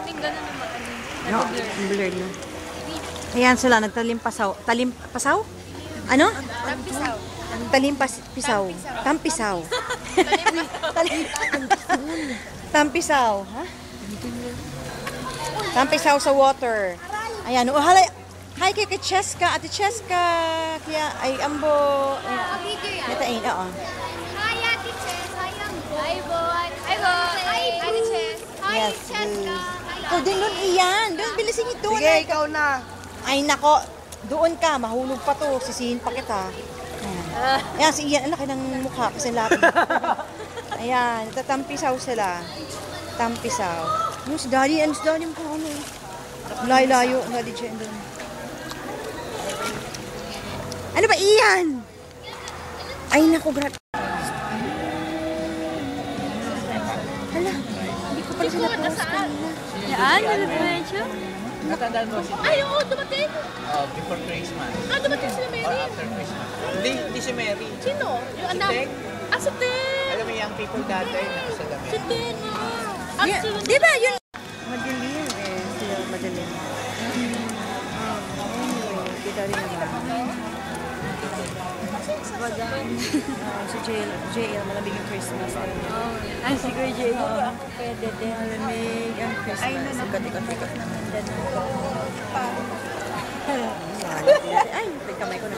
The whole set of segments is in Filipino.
Pwedeng gano'n naman. No, blur na. Ayan sila, nagtalimpasaw. Talimpasaw? Ano? Tampisaw. Talimpisaw. Tampisaw. Tampisaw. Ha? Tampisaw sa water. Ayan. Oh, halay. Hi kay Cheska. Ate Cheska. Kaya, ay, ambo. Natain, oo. Hi, Ate Ches. Hi, Ambo. Hi, boy. Hi, boy. Hi, Ate Ches. Hi, Cheska. Oh, din nun iyan. Doon, bilisin ito. Sige, ikaw na. Ay, nako. Doon ka. Mahulog pa to. Sisihin pa kita. Ayan. Ayan, si Ian. Ang laki ng mukha kasi lapit. Ayan. Tatampisaw sila. Tampisaw. Yung si Daddy. Ano si Daddy mo ano? Layo-layo. Daddy Chen doon. Ano ba, Ian? Ay, naku. Hala. Hindi ko pala sila post kanina. Yan, nalagay Natandaan mo si Ay, oo, dumating. before Christmas. Dumating sila Or Mary. after Christmas. Hindi si Mary. Sino? Yung Si anak. Tek. Si Ten. Alam mo yung people dati, nakasalamin. Si Ten, Di ba yun? Madilim eh. Sila madilim. Kita rin naman. Si JL, malamig yung Christmas. Ay, siguro JL. Pwede din. Malamig ang Christmas. Ay, sikat-ikat naman. Ay, kamay ko na.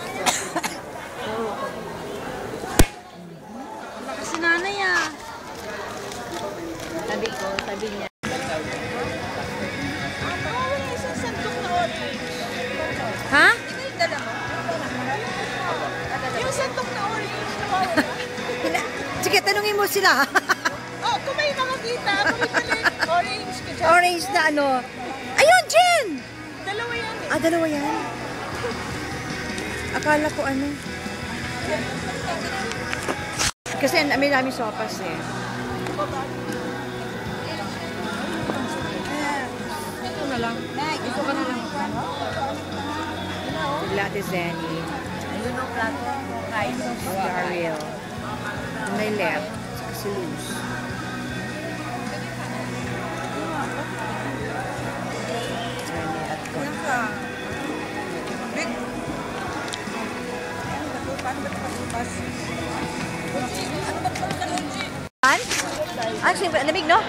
Baka si nanay Sabi niya. Ha? Yung santok na orange. Sige, tanungin mo sila. Kung may nakakita, orange ka dyan. Orange na ano. Ayun, Jen! Dalawa yan eh. Dalawa yan. Akala ko ano. Kasi may namin sopas eh. Ito na lang. Ito ka na lang. Latte Zenny. Ayun ang plato. Kain mo. Daryl. May left. Si Luz. Zenny at Con. Actually, lamig, no?